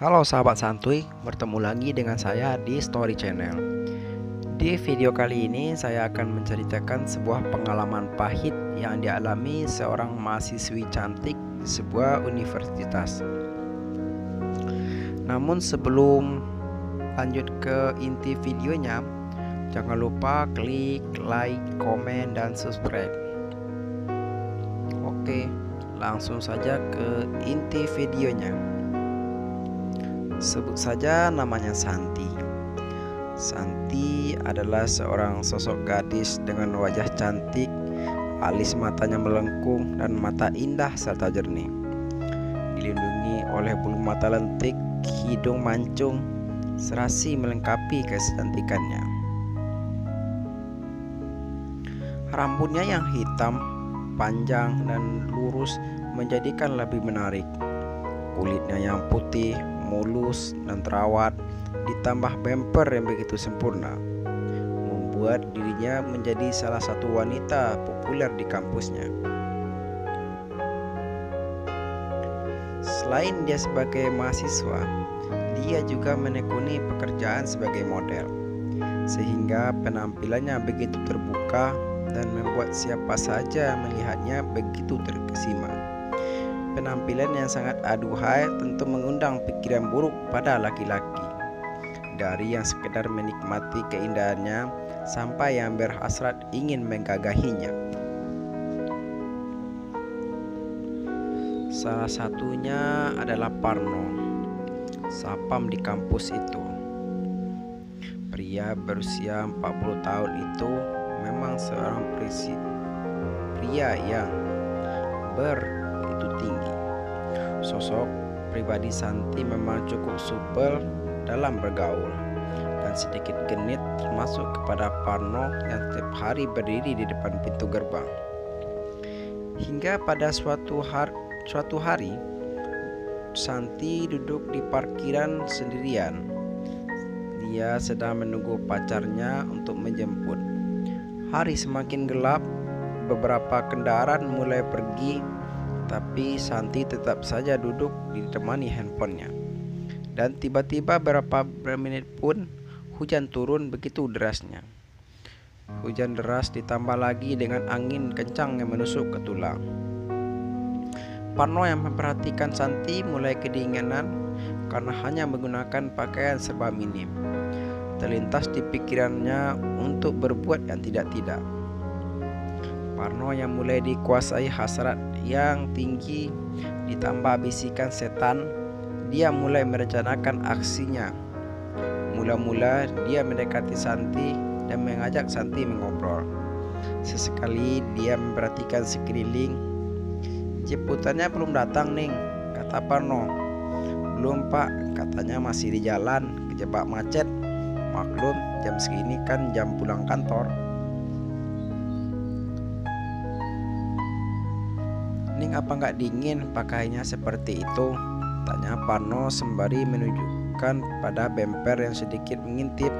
Halo sahabat santuy, bertemu lagi dengan saya di Story Channel. Di video kali ini saya akan menceritakan sebuah pengalaman pahit yang dialami seorang mahasiswi cantik di sebuah universitas. Namun sebelum lanjut ke inti videonya, jangan lupa klik like, komen, dan subscribe. Oke, langsung saja ke inti videonya. Sebut saja namanya Santi. Santi adalah seorang sosok gadis dengan wajah cantik, alis matanya melengkung dan mata indah serta jernih. Dilindungi oleh bulu mata lentik, hidung mancung, serasi melengkapi kecantikannya. Rambutnya yang hitam, panjang dan lurus menjadikan lebih menarik. Kulitnya yang putih, mulus dan terawat, ditambah bemper yang begitu sempurna, membuat dirinya menjadi salah satu wanita populer di kampusnya. Selain dia sebagai mahasiswa, dia juga menekuni pekerjaan sebagai model, sehingga penampilannya begitu terbuka dan membuat siapa saja melihatnya begitu terkesima. Penampilan yang sangat aduhai tentu mengundang pikiran buruk pada laki-laki, dari yang sekedar menikmati keindahannya sampai yang berhasrat ingin menggagahinya. Salah satunya adalah Parno, sapam di kampus itu. Pria berusia 40 tahun itu memang seorang pria yang begitu tinggi. Sosok pribadi Santi memang cukup supel dalam bergaul dan sedikit genit, termasuk kepada Parno yang setiap hari berdiri di depan pintu gerbang. Hingga pada suatu hari Santi duduk di parkiran sendirian. Dia sedang menunggu pacarnya untuk menjemput. Hari semakin gelap, beberapa kendaraan mulai pergi, tapi Santi tetap saja duduk ditemani handphonenya. Dan tiba-tiba beberapa menit pun hujan turun begitu derasnya. Hujan deras ditambah lagi dengan angin kencang yang menusuk ke tulang. Parno yang memperhatikan Santi mulai kedinginan karena hanya menggunakan pakaian serba minim. Terlintas di pikirannya untuk berbuat yang tidak-tidak. Parno yang mulai dikuasai hasrat yang tinggi ditambah bisikan setan, dia mulai merencanakan aksinya. Mula-mula dia mendekati Santi dan mengajak Santi mengobrol. Sesekali dia memperhatikan sekeliling. "Jemputannya belum datang, Ning," kata Parno. "Belum, Pak, katanya masih di jalan, kejebak macet. Maklum, jam segini kan jam pulang kantor." "Ning, apa nggak dingin pakainya seperti itu?" tanya Parno sembari menunjukkan pada bemper yang sedikit mengintip.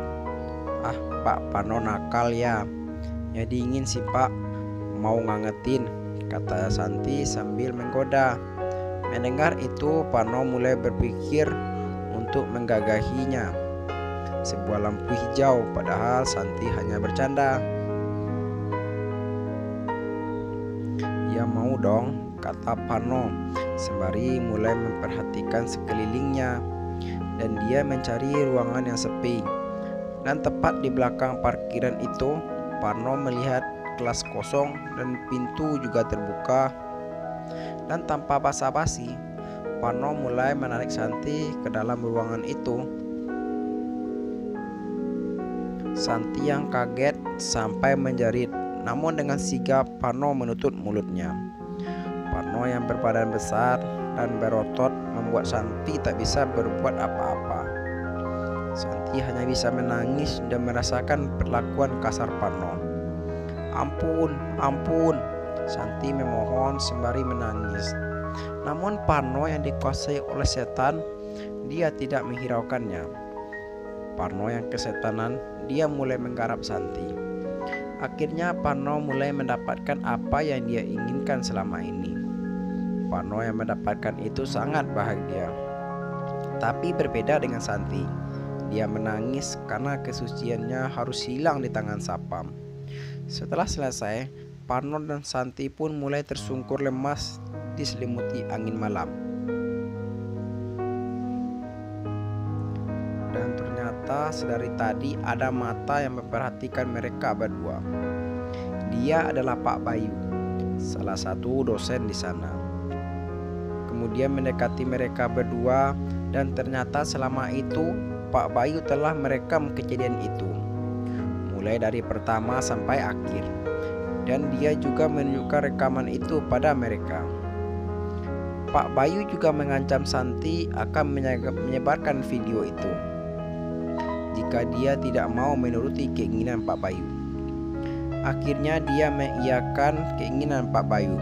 "Ah, Pak, Parno nakal ya. Ya dingin sih, Pak. Mau ngangetin," kata Santi sambil menggoda. Mendengar itu, Parno mulai berpikir untuk menggagahinya. Sebuah lampu hijau, padahal Santi hanya bercanda. "Ya mau dong," kata Parno sembari mulai memperhatikan sekelilingnya, dan dia mencari ruangan yang sepi. Dan tepat di belakang parkiran itu, Parno melihat kelas kosong dan pintu juga terbuka. Dan tanpa basa-basi, Parno mulai menarik Santi ke dalam ruangan itu. Santi yang kaget sampai menjerit, namun dengan sigap Parno menutup mulutnya. Parno yang berbadan besar dan berotot membuat Santi tak bisa berbuat apa-apa. Santi hanya bisa menangis dan merasakan perlakuan kasar Parno. "Ampun, ampun," Santi memohon sembari menangis. Namun Parno yang dikuasai oleh setan, dia tidak menghiraukannya. Parno yang kesetanan, dia mulai menggarap Santi. Akhirnya Parno mulai mendapatkan apa yang dia inginkan selama ini. Parno yang mendapatkan itu sangat bahagia. Tapi berbeda dengan Santi. Dia menangis karena kesuciannya harus hilang di tangan Sapam. Setelah selesai, Parno dan Santi pun mulai tersungkur lemas diselimuti angin malam. Dan ternyata sedari tadi ada mata yang memperhatikan mereka berdua. Dia adalah Pak Bayu, salah satu dosen di sana. Kemudian mendekati mereka berdua, dan ternyata selama itu Pak Bayu telah merekam kejadian itu, mulai dari pertama sampai akhir, dan dia juga menunjukkan rekaman itu pada mereka. Pak Bayu juga mengancam Santi akan menyebarkan video itu jika dia tidak mau menuruti keinginan Pak Bayu. Akhirnya dia mengiyakan keinginan Pak Bayu.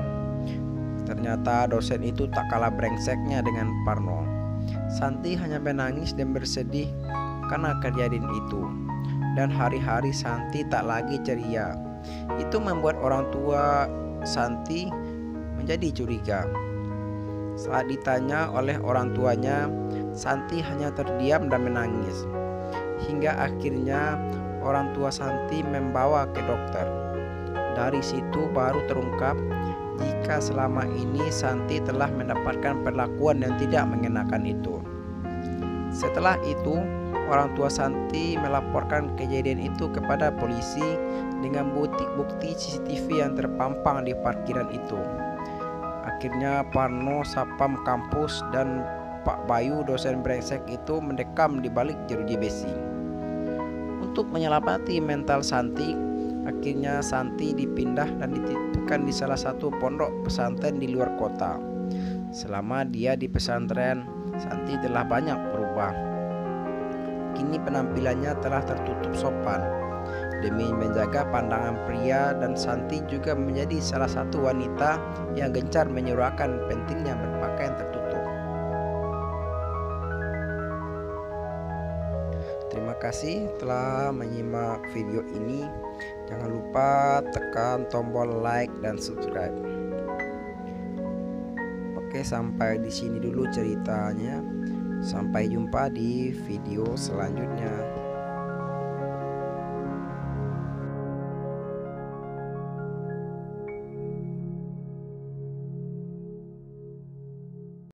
Ternyata dosen itu tak kalah brengseknya dengan Parno. Santi hanya menangis dan bersedih karena kejadian itu, dan hari-hari Santi tak lagi ceria. Itu membuat orang tua Santi menjadi curiga. Saat ditanya oleh orang tuanya, Santi hanya terdiam dan menangis. Hingga akhirnya orang tua Santi membawa ke dokter. Dari situ baru terungkap jika selama ini Santi telah mendapatkan perlakuan yang tidak mengenakan itu. Setelah itu, orang tua Santi melaporkan kejadian itu kepada polisi dengan bukti CCTV yang terpampang di parkiran itu. Akhirnya Parno, Sapam kampus, dan Pak Bayu dosen brengsek itu mendekam di balik jeruji besi. Untuk menyelapati mental Santi, akhirnya Santi dipindah dan dititipkan di salah satu pondok pesantren di luar kota. Selama dia di pesantren, Santi telah banyak berubah. Kini penampilannya telah tertutup sopan demi menjaga pandangan pria, dan Santi juga menjadi salah satu wanita yang gencar menyuarakan pentingnya berpakaian tertutup. Terima kasih telah menyimak video ini. Jangan lupa tekan tombol like dan subscribe. Oke, sampai di sini dulu ceritanya. Sampai jumpa di video selanjutnya.